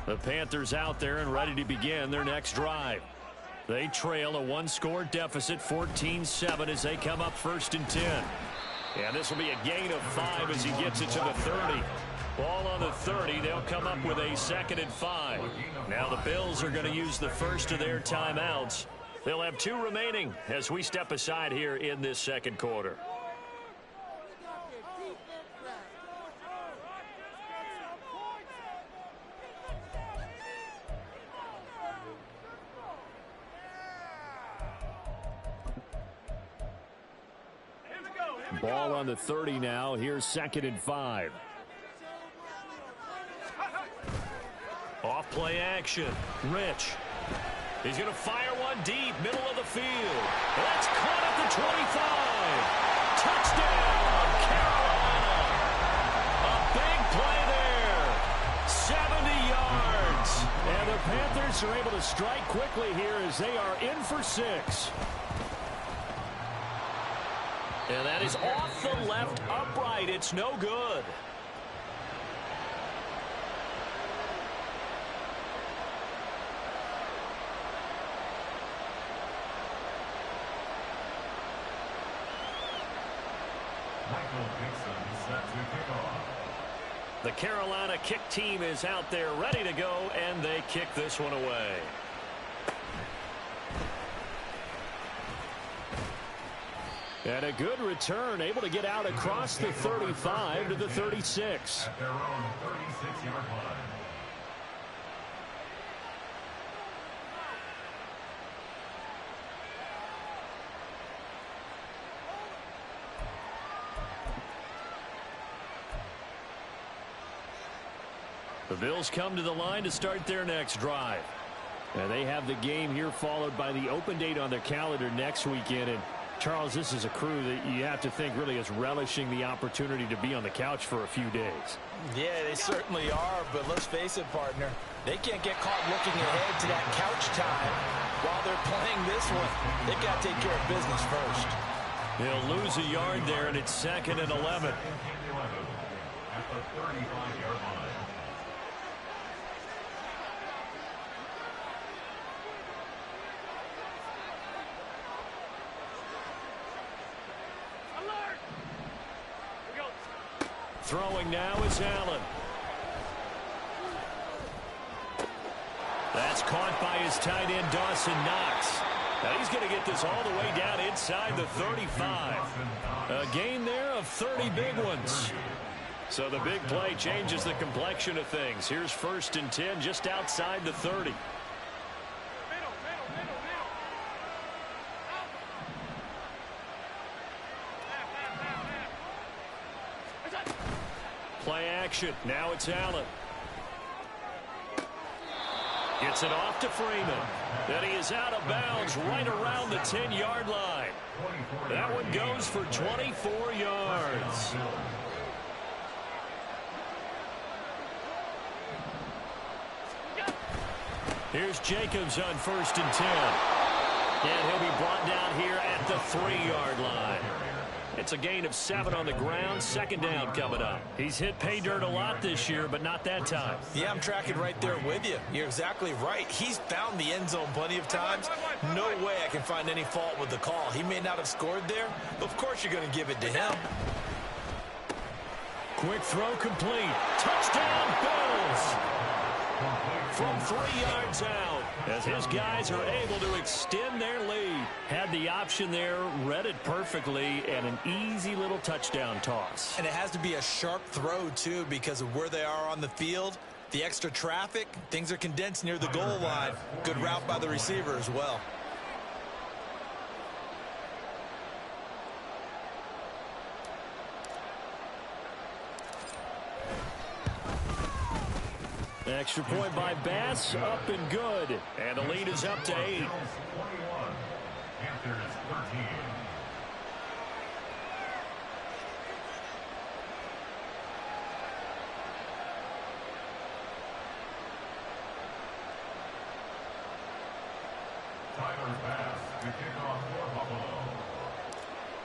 The Panthers out there and ready to begin their next drive. They trail a one-score deficit, 14-7, as they come up 1st and 10. And this will be a gain of 5 as he gets it to the 30. Ball on the 30. They'll come up with a 2nd and 5. Now the Bills are going to use the first of their timeouts. They'll have 2 remaining as we step aside here in this second quarter. Ball on the 30 now. Here's 2nd and 5. Off play action. Rich. He's going to fire one deep, middle of the field. That's caught at the 25. Touchdown, Carolina. A big play there. 70 yards. And the Panthers are able to strike quickly here as they are in for 6. And that is off the left upright. It's no good. The Carolina kick team is out there ready to go, and they kick this one away. And a good return, able to get out across the 35 to the 36. At their own 36-yard line. The Bills come to the line to start their next drive. And they have the game here followed by the open date on their calendar next weekend. And Charles, this is a crew that you have to think really is relishing the opportunity to be on the couch for a few days. Yeah, they certainly are, but let's face it, partner. They can't get caught looking ahead to that couch time while they're playing this one. They've got to take care of business first. He'll lose a yard there, and it's 2nd and 11. At the 35-yard line. Throwing now is Allen. That's caught by his tight end, Dawson Knox. Now he's going to get this all the way down inside the 35. A gain there of 30 big ones. So the big play changes the complexion of things. Here's 1st and 10 just outside the 30. Play action. Now it's Allen. Gets it off to Freeman. Then he is out of bounds right around the 10-yard line. That one goes for 24 yards. Here's Jacobs on 1st and 10. And he'll be brought down here at the 3-yard line. It's a gain of 7 on the ground. 2nd down coming up. He's hit pay dirt a lot this year, but not that time. Yeah, I'm tracking right there with you. You're exactly right. He's found the end zone plenty of times. No way I can find any fault with the call. He may not have scored there, but of course you're going to give it to him. Quick throw complete. Touchdown, Bills! From 3 yards out, as his guys are able to extend their lead. Had the option there, read it perfectly, and an easy little touchdown toss. And it has to be a sharp throw, too, because of where they are on the field. The extra traffic, things are condensed near the goal line. Good route by the receiver as well. Extra point by Bass, up and good. And the lead is up to 8.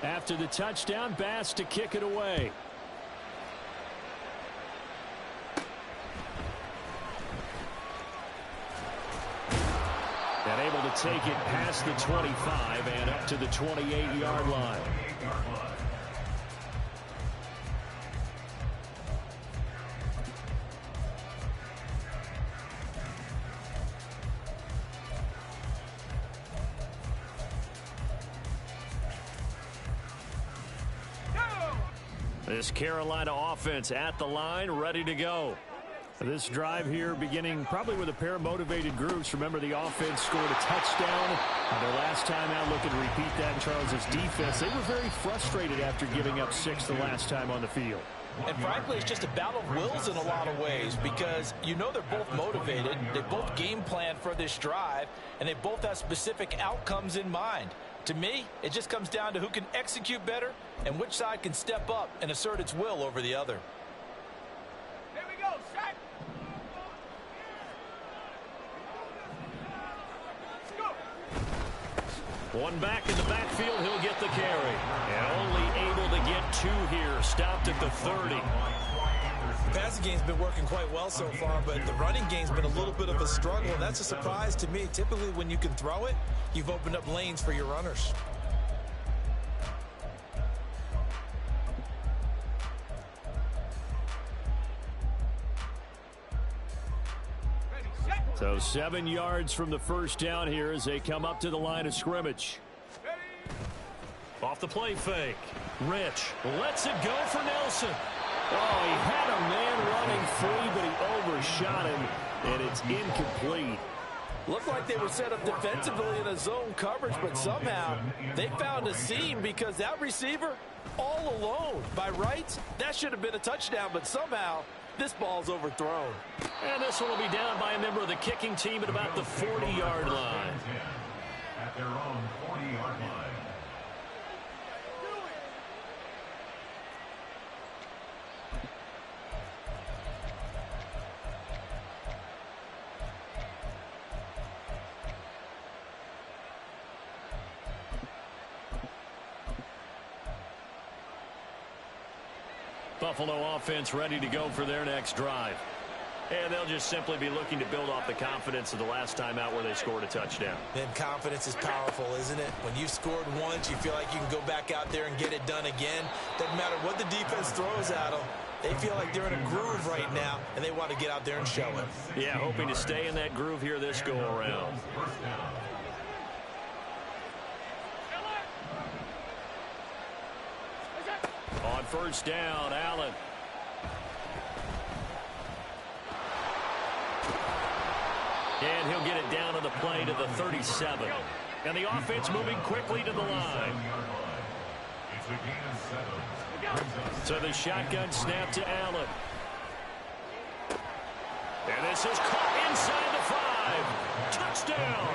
After the touchdown, Bass to kick it away. able to take it past the 25 and up to the 28-yard line. This Carolina offense at the line, ready to go. This drive here beginning probably with a pair of motivated groups. Remember, the offense scored a touchdown their last time out. Looking to repeat that in Charles's defense. They were very frustrated after giving up 6 the last time on the field. And frankly, it's just a battle of wills in a lot of ways because you know they're both motivated. They both game plan for this drive, and they both have specific outcomes in mind. To me, it just comes down to who can execute better and which side can step up and assert its will over the other. Here we go, set. One back in the backfield, he'll get the carry. And only able to get 2 here. Stopped at the 30. The passing game's been working quite well so far, but the running game's been a little bit of a struggle, and that's a surprise to me. Typically, when you can throw it, you've opened up lanes for your runners. So 7 yards from the first down here as they come up to the line of scrimmage. Off the play fake. Rich lets it go for Nelson. Oh, he had a man running free, but he overshot him, and it's incomplete. Looked like they were set up defensively in a zone coverage, but somehow they found a seam because that receiver all alone. By rights, that should have been a touchdown, but somehow this ball's overthrown. And this one will be down by a member of the kicking team at about the 40-yard line. At their own 40-yard line. Buffalo offense ready to go for their next drive. And they'll just simply be looking to build off the confidence of the last time out where they scored a touchdown. Then confidence is powerful, isn't it? When you've scored once, you feel like you can go back out there and get it done again. Doesn't matter what the defense throws at them. They feel like they're in a groove right now, and they want to get out there and show it. Yeah, hoping to stay in that groove here this go-around. On first down, Allen. And he'll get it down on the play to the 37. And the offense moving quickly to the line. So the shotgun snap to Allen. And this is caught inside the 5. Touchdown.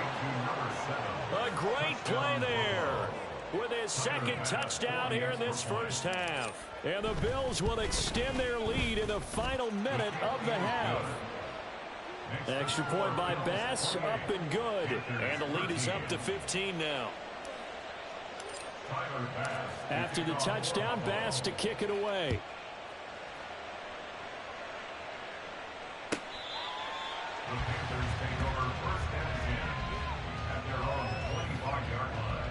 A great play there. With his second touchdown here in this first half. And the Bills will extend their lead in the final minute of the half. Extra point by Bass, up and good. And the lead is up to 15 now. After the touchdown, Bass to kick it away. The Panthers take over first and 10 at their own 25-yard line.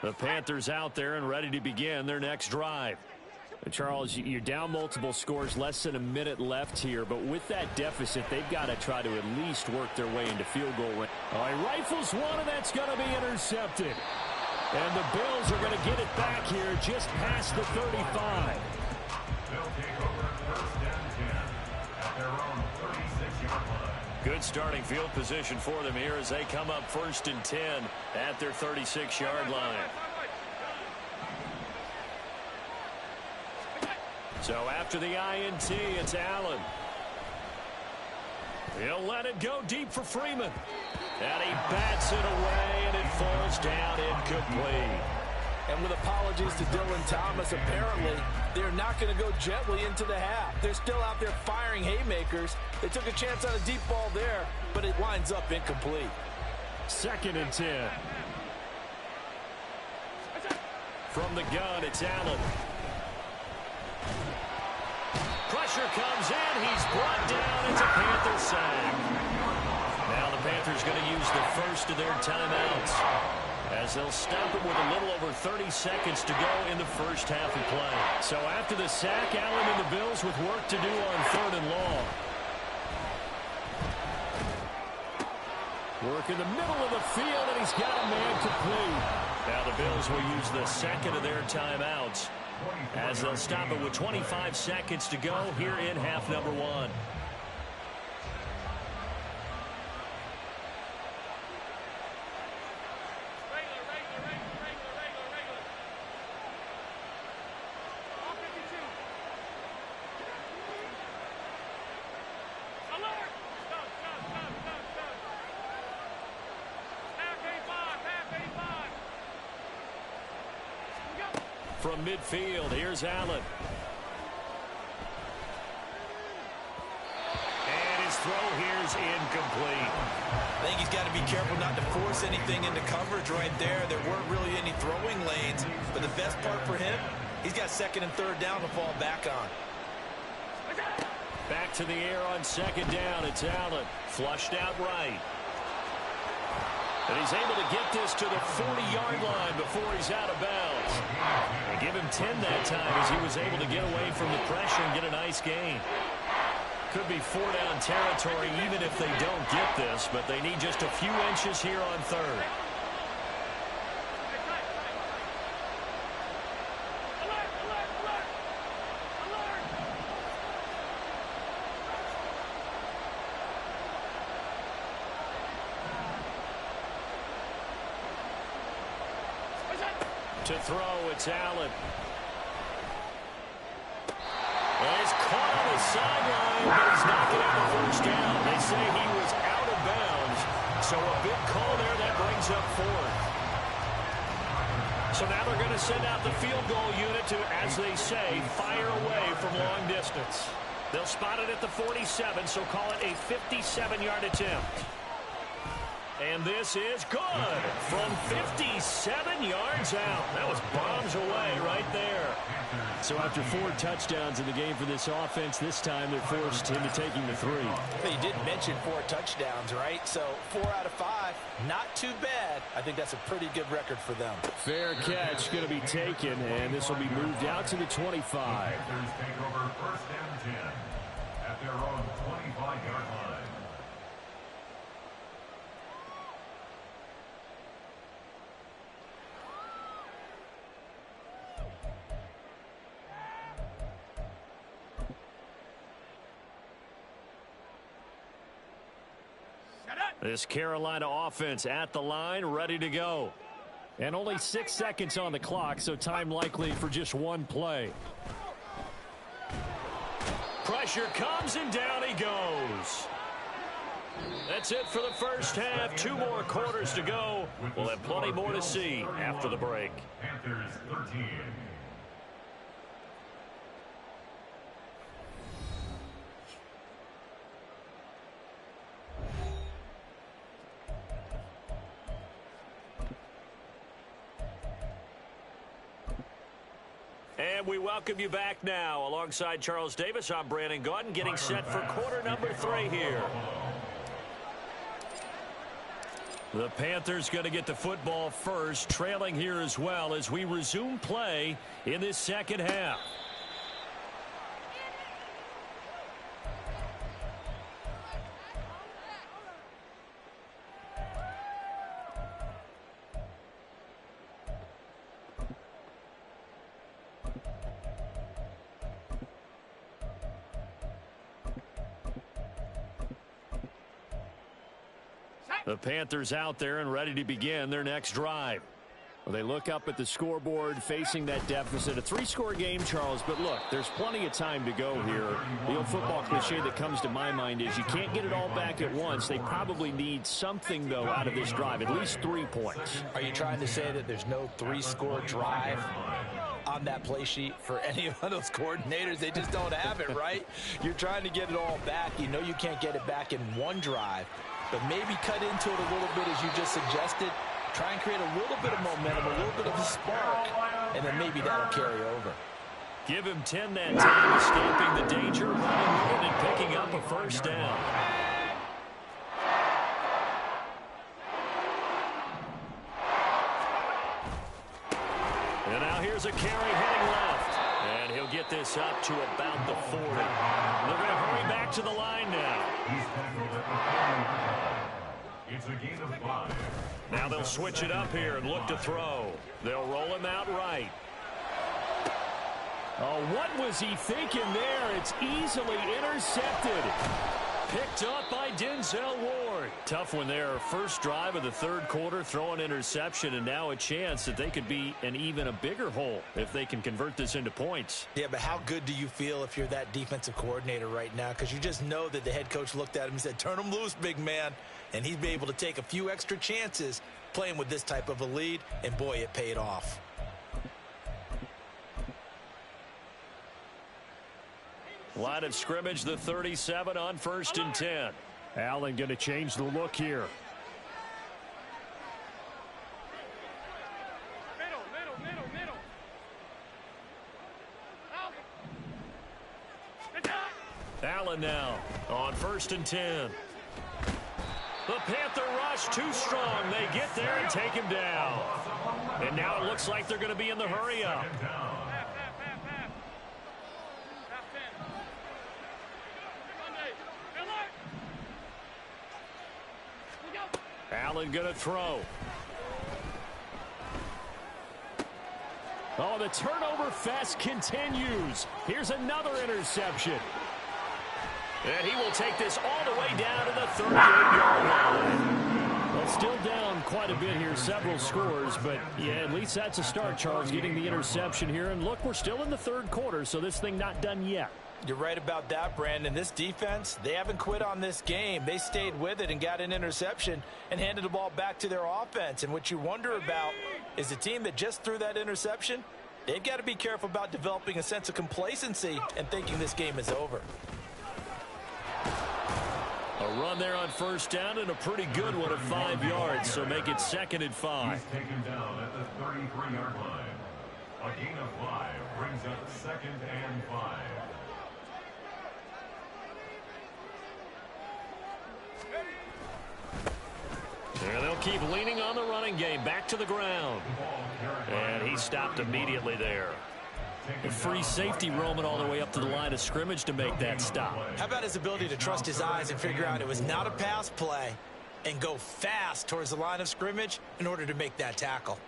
The Panthers out there and ready to begin their next drive. Charles, you're down multiple scores, less than a minute left here, but with that deficit, they've got to try to at least work their way into field goal range. Oh, he rifles one, and that's going to be intercepted. And the Bills are going to get it back here just past the 35. They'll take over first and 10 at their own 36-yard line. Good starting field position for them here as they come up first and 10 at their 36-yard line. So after the INT, it's Allen. He'll let it go deep for Freeman. And he bats it away, and it falls down incomplete. And with apologies to Dylan Thomas, apparently they're not going to go gently into the half. They're still out there firing haymakers. They took a chance on a deep ball there, but it winds up incomplete. 2nd and 10. From the gun, it's Allen. Pressure comes in. He's brought down. It's a Panther sack. Now the Panthers going to use the first of their timeouts, as they'll stop it with a little over 30 seconds to go in the first half of play. So after the sack, Allen and the Bills with work to do on 3rd and long. Work in the middle of the field, and he's got a man complete. Now the Bills will use the second of their timeouts, as they'll stop it with 25 seconds to go here in half number 1. From midfield, here's Allen. And his throw here's incomplete. I think he's got to be careful not to force anything into coverage right there. There weren't really any throwing lanes, but the best part for him, he's got 2nd and 3rd down to fall back on. Back to the air on 2nd down. It's Allen. Flushed out right. And he's able to get this to the 40-yard line before he's out of bounds. They give him 10 that time as he was able to get away from the pressure and get a nice gain. Could be 4-down territory even if they don't get this, but they need just a few inches here on 3rd. To throw, it's Allen. And he's caught on the sideline, but he's not going to have the first down. They say he was out of bounds, so a big call there that brings up 4th. So now they're going to send out the field goal unit to, as they say, fire away from long distance. They'll spot it at the 47, so call it a 57-yard attempt. And this is good from 57 yards out. That was bombs away right there. So after 4 touchdowns in the game for this offense, this time they're forced into taking the 3. You did mention 4 touchdowns, right? So 4 out of 5, not too bad. I think that's a pretty good record for them. Fair catch going to be taken, and this will be moved out to the 25. Panthers take over 1st and 10 at their own 25-yard line. This Carolina offense at the line, ready to go. And only 6 seconds on the clock, so time likely for just one play. Pressure comes, and down he goes. That's it for the first half. 2 more quarters to go. We'll have plenty more to see after the break. Panthers 13. And we welcome you back now. Alongside Charles Davis, I'm Brandon Gaudin, getting set for quarter number 3 here. The Panthers going to get the football first, trailing here as well as we resume play in this second half. The Panthers out there and ready to begin their next drive. Well, they look up at the scoreboard facing that deficit. A 3-score game, Charles, but look, there's plenty of time to go here. The old football cliche that comes to my mind is you can't get it all back at once. They probably need something, though, out of this drive, at least 3 points. Are you trying to say that there's no 3-score drive on that play sheet for any of those coordinators? They just don't have it, right? You're trying to get it all back. You know you can't get it back in one drive, but maybe cut into it a little bit as you just suggested. Try and create a little bit of momentum, a little bit of a spark, and then maybe that'll carry over. Give him 10 that time, escaping the danger, running in and picking up a first down. And now here's a carry heading left. And he'll get this up to about the 40. They're going to hurry back to the line now. It's a gain of 5. Now they'll switch it up here and look to throw. They'll roll him out right. Oh, what was he thinking there? It's easily intercepted. Picked up by Denzel Ward. Tough one there. First drive of the third quarter, throw an interception, and now a chance that they could be in even a bigger hole if they can convert this into points. Yeah, but how good do you feel if you're that defensive coordinator right now? Because you just know that the head coach looked at him and said, turn him loose, big man. And he'd be able to take a few extra chances playing with this type of a lead, and boy, it paid off. Line of scrimmage, the 37 on 1st and 10. Allen going to change the look here. Allen now on 1st and 10. The Panther rush too strong. They get there and take him down. And now it looks like they're going to be in the hurry up. Allen going to throw. Oh, the turnover fest continues. Here's another interception. And he will take this all the way down to the 38-yard line. Well, still down quite a bit here, several scores, but yeah, at least that's a start, Charles, getting the interception here. And look, we're still in the third quarter, so this thing not done yet. You're right about that, Brandon. This defense, they haven't quit on this game. They stayed with it and got an interception and handed the ball back to their offense. And what you wonder about is the team that just threw that interception, they've got to be careful about developing a sense of complacency and thinking this game is over. A run there on 1st down and a pretty good one of 5 yards, so make it 2nd and 5. He's taken down at the 33-yard line. A gain of 5 brings up 2nd and 5. And they'll keep leaning on the running game. Back to the ground. And he stopped immediately there. A free safety roaming all the way up to the line of scrimmage to make that stop. How about his ability to trust his eyes and figure out it was not a pass play and go fast towards the line of scrimmage in order to make that tackle?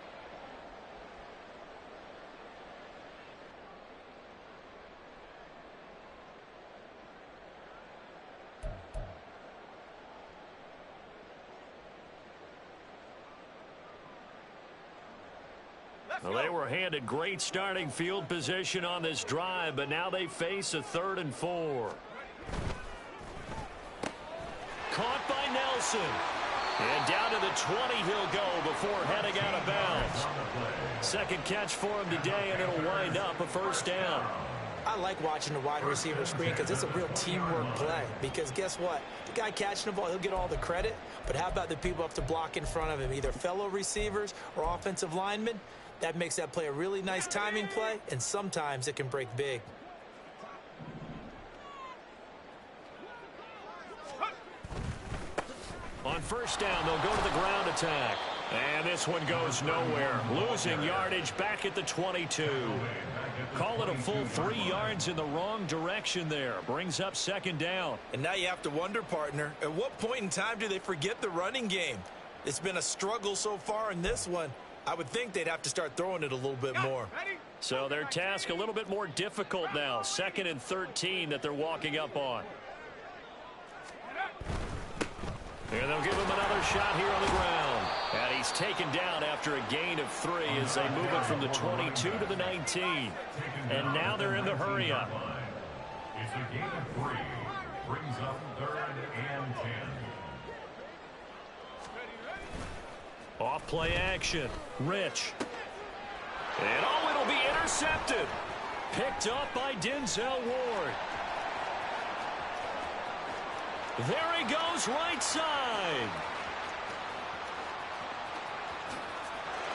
Well, they were handed great starting field position on this drive, but now they face a 3rd and 4. Caught by Nelson. And down to the 20 he'll go before heading out of bounds. Second catch for him today, and it'll wind up a 1st down. I like watching the wide receiver screen because it's a real teamwork play. Because guess what? The guy catching the ball, he'll get all the credit. But how about the people up to block in front of him, either fellow receivers or offensive linemen? That makes that play a really nice timing play, and sometimes it can break big. On 1st down, they'll go to the ground attack. And this one goes nowhere. Losing yardage back at the 22. Call it a full 3 yards in the wrong direction there. Brings up 2nd down. And now you have to wonder, partner, at what point in time do they forget the running game? It's been a struggle so far in this one. I would think they'd have to start throwing it a little bit more. So their task a little bit more difficult now. 2nd and 13 that they're walking up on. And they'll give him another shot here on the ground. And he he's taken down after a gain of 3 as they move it from the 22 to the 19. And now they're in the hurry-up. It's a gain of 3. Brings up 3rd and 10. Off play action. Rich. And oh, it'll be intercepted. Picked up by Denzel Ward. There he goes, right side.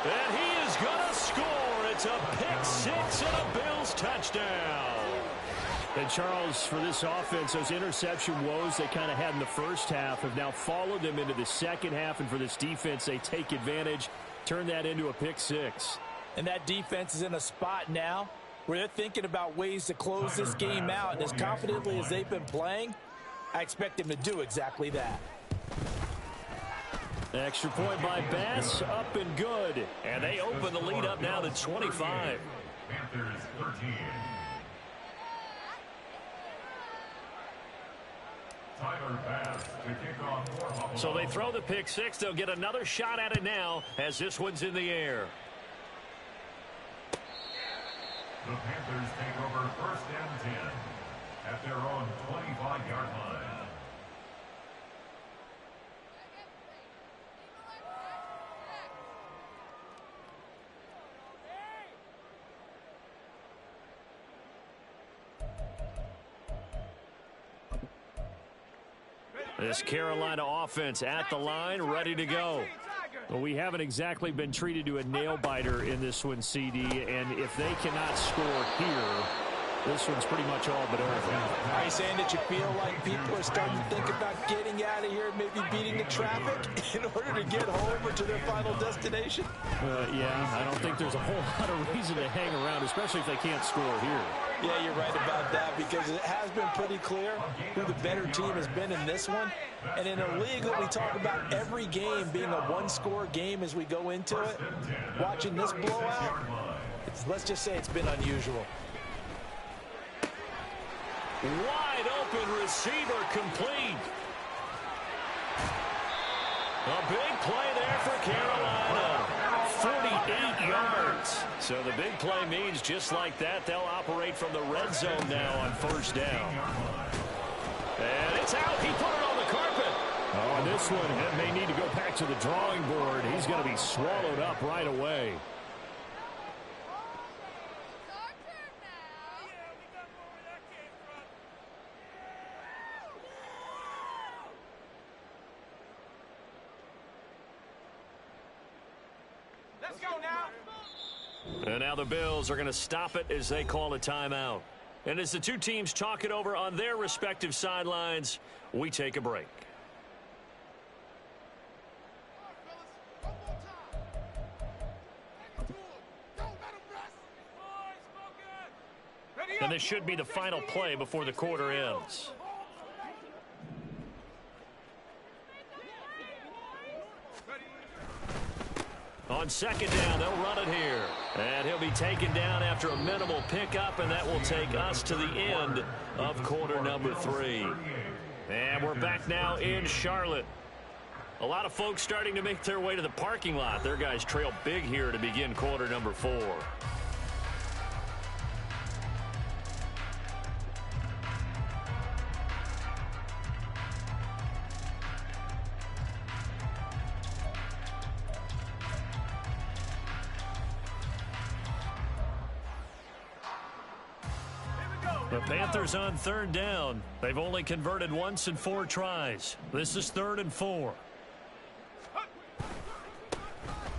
And he is going to score. It's a pick 6 and a Bills touchdown. And, Charles, for this offense, those interception woes they kind of had in the first half have now followed them into the second half. And for this defense, they take advantage, turn that into a pick 6. And that defense is in a spot now where they're thinking about ways to close this game out. And as confidently as they've been playing, I expect them to do exactly that. Extra point by Bass, up and good. And they open the lead up now to 25. Panthers 13. Tyler Bass to kick off for Buffalo. So they throw the pick 6. They'll get another shot at it now as this one's in the air. The Panthers take over 1st and 10 at their own 25-yard line. This Carolina offense at the line, ready to go. Well, we haven't exactly been treated to a nail-biter in this one, CD, and if they cannot score here, this one's pretty much all but over. Are you saying that you feel like people are starting to think about getting out of here and maybe beating the traffic in order to get home or to their final destination? Yeah, I don't think there's a whole lot of reason to hang around, especially if they can't score here. Yeah, you're right about that because it has been pretty clear who the better team has been in this one. And in a league that we talk about every game being a one-score game as we go into it, watching this blowout, let's just say it's been unusual. Wide open receiver complete. A big play there for Carolina. 48 yards. So the big play means just like that, they'll operate from the red zone now on 1st down. And it's out. He put it on the carpet. Oh, and this one may need to go back to the drawing board. He's going to be swallowed up right away. Let's go now. And now the Bills are going to stop it as they call a timeout. And as the two teams talk it over on their respective sidelines, we take a break. And this should be the final play before the quarter ends. On 2nd down, they'll run it here. And he'll be taken down after a minimal pickup, and that will take us to the end of quarter number 3. And we're back now in Charlotte. A lot of folks starting to make their way to the parking lot. Their guys trail big here to begin quarter number 4. The Panthers on 3rd down. They've only converted once in 4 tries. This is 3rd and 4.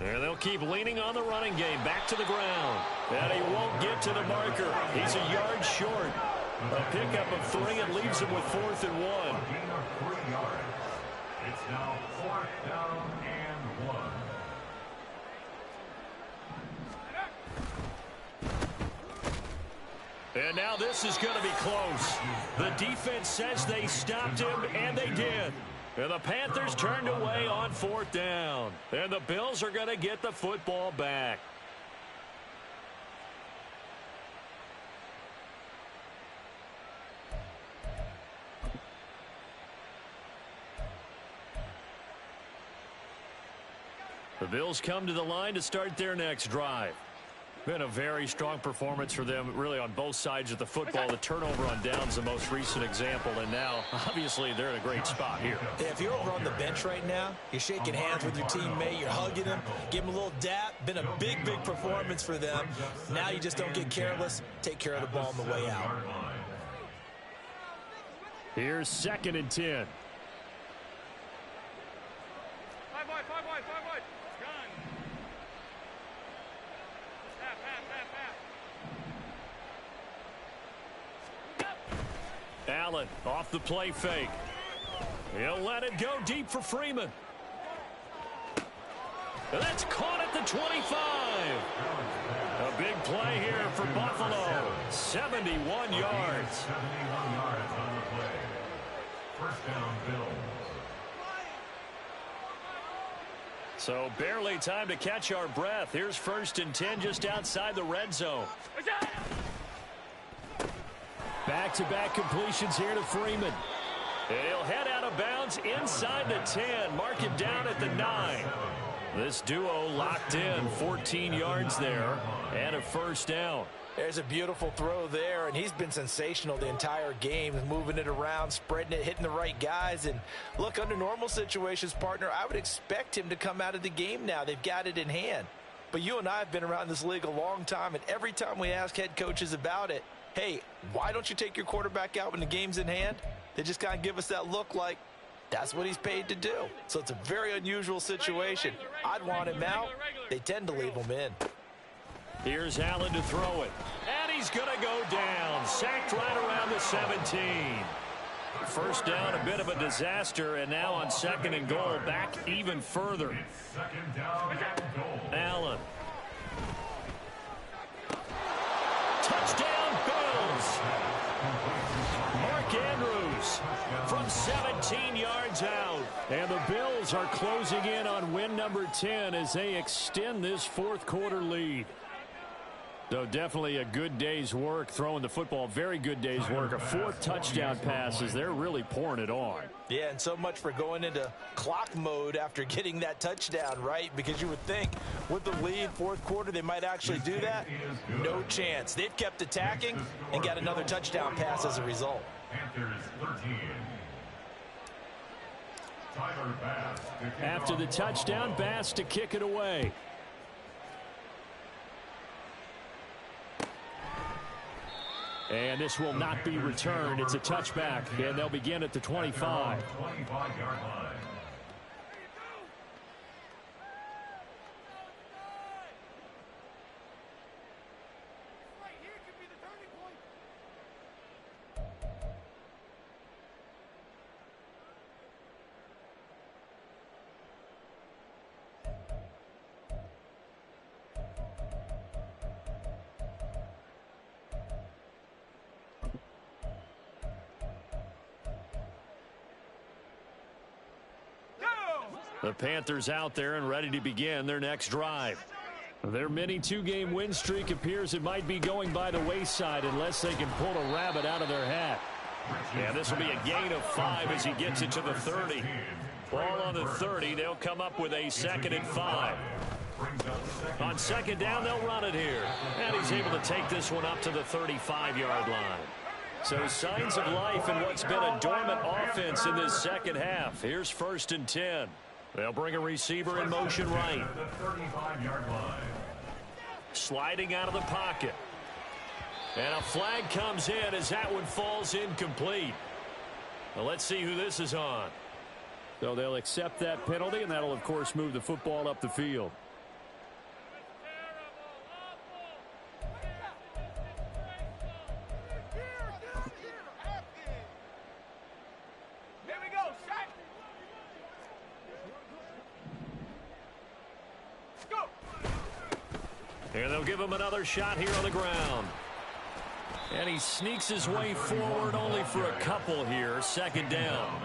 And they'll keep leaning on the running game. Back to the ground. And he won't get to the marker. He's a yard short. A pickup of 3 and leaves him with 4th and 1. Gain of 3 yards. It's now 4th down and 1. And now this is going to be close. The defense says they stopped him, and they did. And the Panthers turned away on 4th down. And the Bills are going to get the football back. The Bills come to the line to start their next drive. Been a very strong performance for them, really, on both sides of the football. The turnover on downs, the most recent example, and now, obviously, they're in a great spot here. Yeah, if you're over on the bench right now, you're shaking hands with your teammate, you're hugging him, give him a little dap. Been a big, big performance for them. Now you just don't get careless. Take care of the ball on the way out. Here's 2nd and 10. Five wide. Gun. Pass. Allen off the play fake. He'll let it go deep for Freeman. That's caught at the 25. A big play here for Buffalo. 71 yards. 71 yards on the play. First down, Bills. So barely time to catch our breath. Here's 1st and 10 just outside the red zone. Back-to-back completions here to Freeman. He'll head out of bounds inside the 10. Mark it down at the 9. This duo locked in. 14 yards there and a first down. There's a beautiful throw there, and he's been sensational the entire game, moving it around, spreading it, hitting the right guys. And look, under normal situations, partner, I would expect him to come out of the game now. They've got it in hand. But you and I have been around this league a long time, and every time we ask head coaches about it, hey, why don't you take your quarterback out when the game's in hand? They just kind of give us that look like that's what he's paid to do. So it's a very unusual situation. I'd want him out. They tend to leave him in. Here's Allen to throw it. And he's going to go down. Sacked right around the 17. First down, a bit of a disaster, and now on 2nd and goal, back even further. Second down and goal. Allen. Touchdown, Bills. Mark Andrews from 17 yards out. And the Bills are closing in on win number 10 as they extend this 4th quarter lead. So definitely a good day's work throwing the football. Very good day's work. A 4th touchdown pass as they're really pouring it on. Yeah, and so much for going into clock mode after getting that touchdown, right? Because you would think with the lead, 4th quarter, they might actually do that. No chance. They've kept attacking and got another touchdown pass as a result. Panthers 13. Tyler Bass to kick After the off. touchdown, Bass to kick it away. And this will not be returned. It's a touchback, and they'll begin at the 25. 25-yard line. The Panthers out there and ready to begin their next drive. Their mini 2-game win streak appears it might be going by the wayside unless they can pull a rabbit out of their hat. Yeah, this will be a gain of 5 as he gets it to the 30. Ball on the 30. They'll come up with a 2nd and 5. On 2nd down, they'll run it here. And he's able to take this one up to the 35-yard line. So signs of life in what's been a dormant offense in this second half. Here's 1st and 10. They'll bring a receiver in motion right. The 35-yard line. Sliding out of the pocket. And a flag comes in as that one falls incomplete. Well, let's see who this is on. So they'll accept that penalty, and that'll, of course, move the football up the field. And they'll give him another shot here on the ground. And he sneaks his way forward only for a couple here. 2nd down.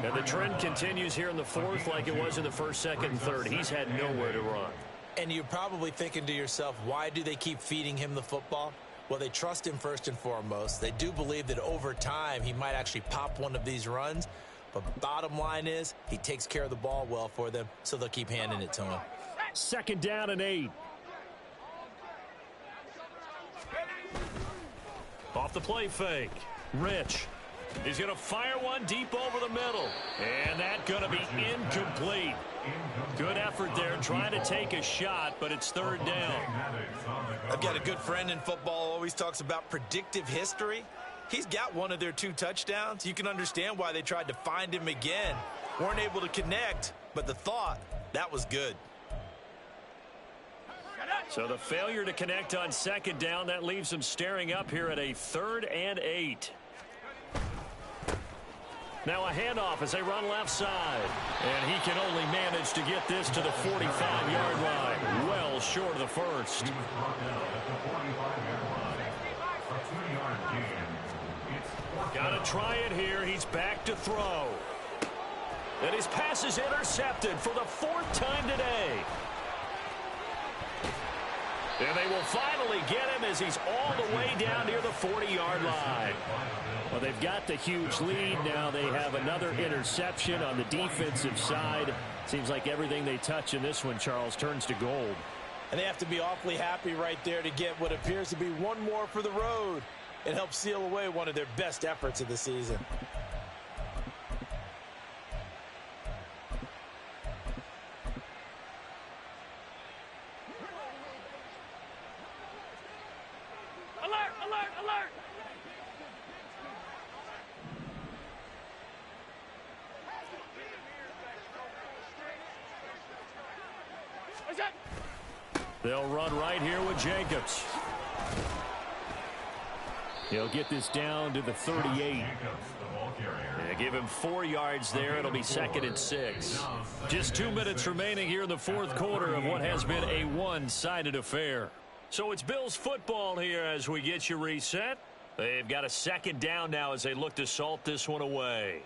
And the trend continues here in the 4th like it was in the 1st, 2nd, and 3rd. He's had nowhere to run. And you're probably thinking to yourself, why do they keep feeding him the football? Well, they trust him first and foremost. They do believe that over time he might actually pop one of these runs. But bottom line is, he takes care of the ball well for them, so they'll keep handing it to him. 2nd down and 8. Off the play fake. Rich. He's going to fire one deep over the middle. And that's going to be incomplete. Good effort there trying to take a shot, but it's 3rd down. I've got a good friend in football, always talks about predictive history. He's got one of their 2 touchdowns. You can understand why they tried to find him again. Weren't able to connect, but the thought, that was good. So the failure to connect on 2nd down, that leaves them staring up here at a 3rd and 8. Now a handoff as they run left side. And he can only manage to get this to the 45-yard line. Well short of the first. Got to try it here. He's back to throw. And his pass is intercepted for the 4th time today. And they will finally get him as he's all the way down near the 40-yard line. Well, they've got the huge lead. Now they have another interception on the defensive side. Seems like everything they touch in this one, Charles, turns to gold. And they have to be awfully happy right there to get what appears to be one more for the road. It helps seal away one of their best efforts of the season. Alert, alert, alert! What's that? They'll run right here with Jacobs. He'll get this down to the 38. Give him 4 yards there. It'll be 2nd and 6. Just 2 minutes remaining here in the 4th quarter of what has been a one-sided affair. So it's Bills football here as we get you reset. They've got a 2nd down now as they look to salt this one away.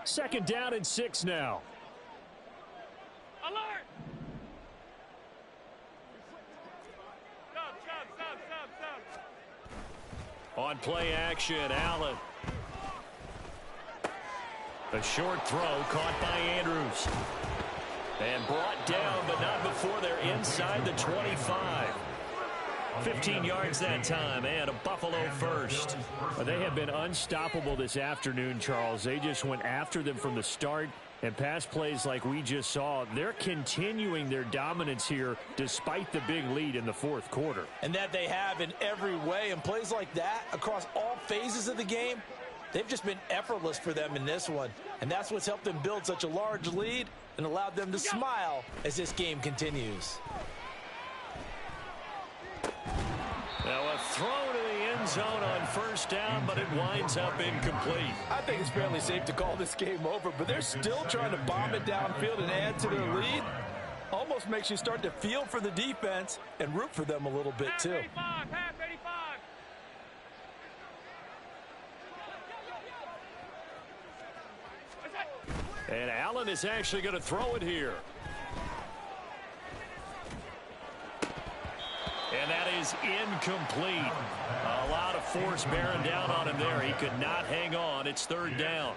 Second down and 6 now. Alert! Stop. On play action, Allen. A short throw caught by Andrews. And brought down, but not before they're inside the 25. 15 yards that time, and a Buffalo first. They have been unstoppable this afternoon, Charles. They just went after them from the start, and pass plays like we just saw, they're continuing their dominance here despite the big lead in the 4th quarter. And that they have in every way, and plays like that across all phases of the game, they've just been effortless for them in this one. And that's what's helped them build such a large lead and allowed them to smile as this game continues. Now a throw to the end zone on 1st down, but it winds up incomplete. I think it's fairly safe to call this game over, but they're still trying to bomb it downfield and add to their lead. Almost makes you start to feel for the defense and root for them a little bit too. Half 85. And Allen is actually going to throw it here. And that is incomplete. A lot of force bearing down on him there. He could not hang on. It's 3rd down.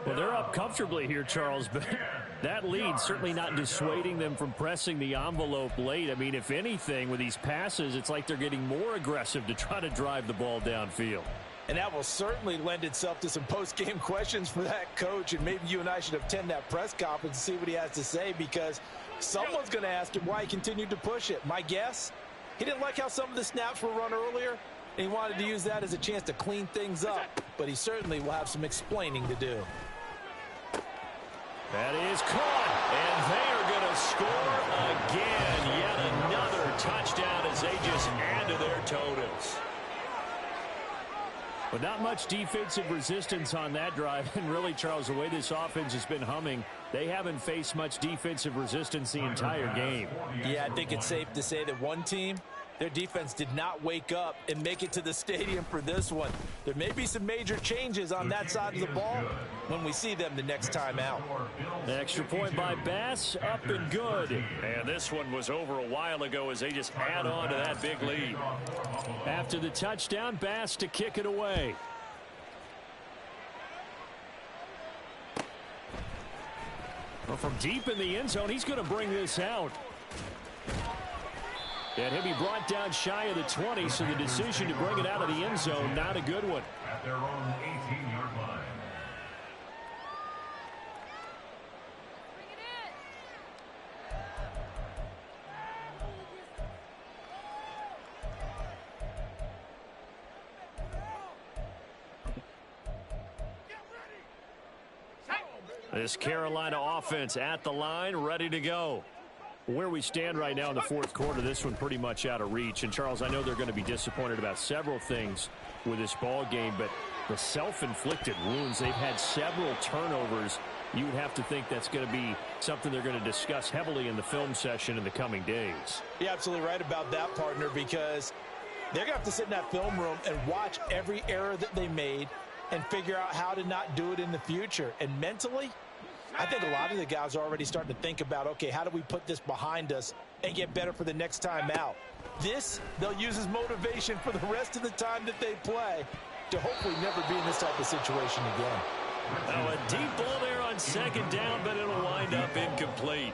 Well, they're up comfortably here, Charles, but that lead certainly not dissuading them from pressing the envelope late. I mean, if anything, with these passes, it's like they're getting more aggressive to try to drive the ball downfield. And that will certainly lend itself to some post-game questions for that coach, and maybe you and I should attend that press conference and see what he has to say, because someone's going to ask him why he continued to push it. My guess? He didn't like how some of the snaps were run earlier, and he wanted to use that as a chance to clean things up. But he certainly will have some explaining to do. That is caught, and they are going to score again. Yet another touchdown as they just add to their totals. But not much defensive resistance on that drive. And really, Charles, the way this offense has been humming, they haven't faced much defensive resistance the entire game. Yeah, I think it's safe to say that one team Their defense did not wake up and make it to the stadium for this one. There may be some major changes on that side of the ball when we see them the next time out. Extra point by Bass, up and good. And this one was over a while ago as they just add on to that big lead. After the touchdown, Bass to kick it away. Well, from deep in the end zone, he's going to bring this out. And he'll be brought down shy of the 20, so the decision to bring it out of the end zone, not a good one. At their own 18-yard line. This Carolina offense at the line, ready to go. Where we stand right now in the fourth quarter, this one pretty much out of reach. And, Charles, I know they're going to be disappointed about several things with this ball game, but the self-inflicted wounds, they've had several turnovers. You would have to think that's going to be something they're going to discuss heavily in the film session in the coming days. You're absolutely right about that, partner, because they're going to have to sit in that film room and watch every error that they made and figure out how to not do it in the future. And mentally, I think a lot of the guys are already starting to think about, okay, how do we put this behind us and get better for the next time out? This, they'll use as motivation for the rest of the time that they play to hopefully never be in this type of situation again. Now a deep ball there on second down, but it'll wind up incomplete.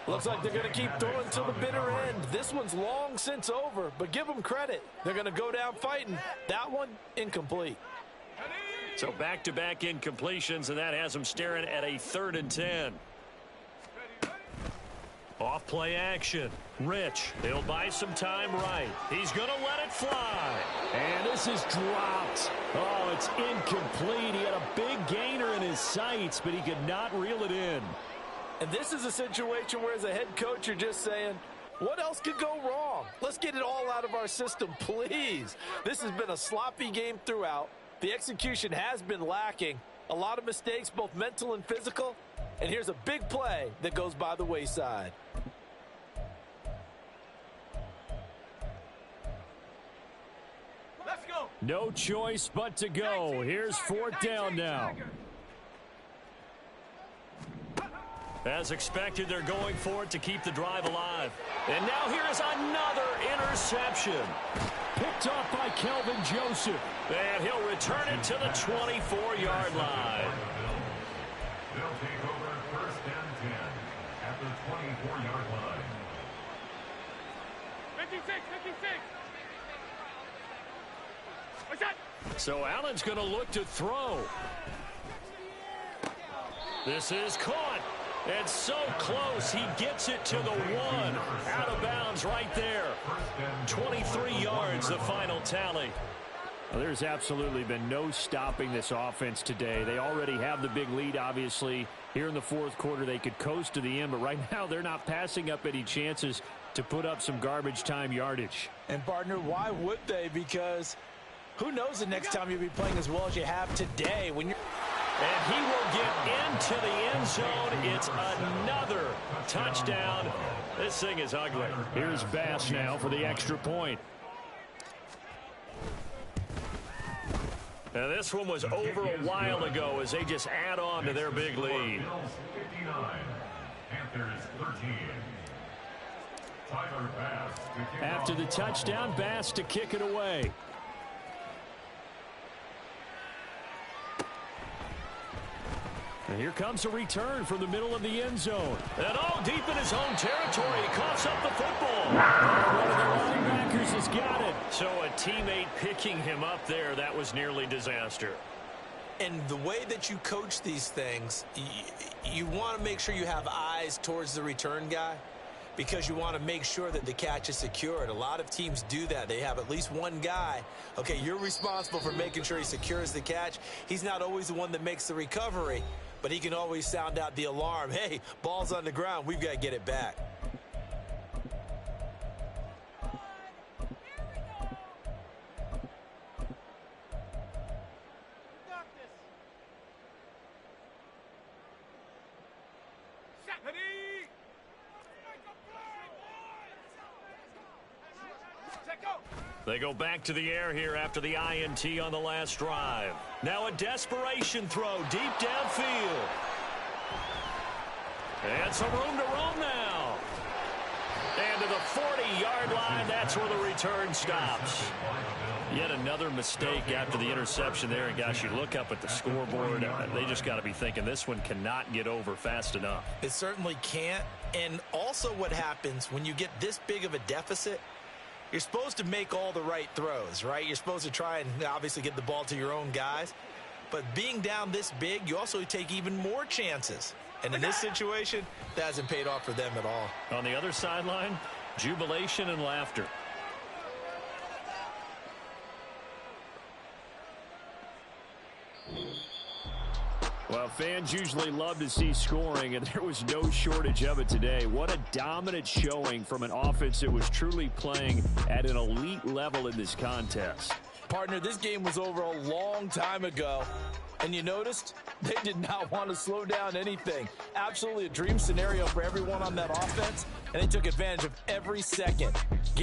Looks like they're going to keep throwing till the bitter end. This one's long since over, but give them credit. They're going to go down fighting. That one, incomplete. So back-to-back incompletions, and that has them staring at a 3rd and 10. Off play action. Rich, he'll buy some time right. He's going to let it fly. And this is dropped. Oh, it's incomplete. He had a big gainer in his sights, but he could not reel it in. And this is a situation where, as a head coach, you're just saying, what else could go wrong? Let's get it all out of our system, please. This has been a sloppy game throughout. The execution has been lacking. A lot of mistakes, both mental and physical. And here's a big play that goes by the wayside. Let's go. No choice but to go. Here's 4th down now. As expected, they're going for it to keep the drive alive. And now here is another interception. Picked off by Kelvin Joseph. And he'll return it to the 24-yard line. They'll take over 1st and 10 at the 24-yard line. 56, 56. What's that? So Allen's going to look to throw. This is caught. And so close, he gets it to the 1. Out of bounds right there. 23 yards, the final tally. Well, there's absolutely been no stopping this offense today. They already have the big lead, obviously. Here in the fourth quarter, they could coast to the end, but right now they're not passing up any chances to put up some garbage time yardage. And, partner, why would they? Because who knows the next time you'll be playing as well as you have today when you're... And he will get into the end zone. It's another touchdown. This thing is ugly. Here's Bass now for the extra point. And this one was over a while ago as they just add on to their big lead. Bills 59, Panthers 13. Tyler Bass to kick After off. the touchdown, Bass to kick it away. And here comes a return from the middle of the end zone. And all deep in his own territory, he coughs up the football. One of the linebackers has got it. So a teammate picking him up there, that was nearly disaster. And the way that you coach these things, you want to make sure you have eyes towards the return guy because you want to make sure that the catch is secured. A lot of teams do that. They have at least one guy. Okay, you're responsible for making sure he secures the catch. He's not always the one that makes the recovery, but he can always sound out the alarm. Hey, ball's on the ground. We've got to get it back. They go back to the air here after the INT on the last drive. Now a desperation throw deep downfield. And some room to roam now. And to the 40-yard line, that's where the return stops. Yet another mistake after the interception there. And, gosh, you look up at the scoreboard, they just got to be thinking this one cannot get over fast enough. It certainly can't. And also what happens when you get this big of a deficit, you're supposed to make all the right throws, right? You're supposed to try and obviously get the ball to your own guys. But being down this big, you also take even more chances. And in this situation, that hasn't paid off for them at all. On the other sideline, jubilation and laughter. Well, fans usually love to see scoring, and there was no shortage of it today. What a dominant showing from an offense that was truly playing at an elite level in this contest. Partner, this game was over a long time ago. And you noticed they did not want to slow down anything. Absolutely a dream scenario for everyone on that offense, and they took advantage of every second.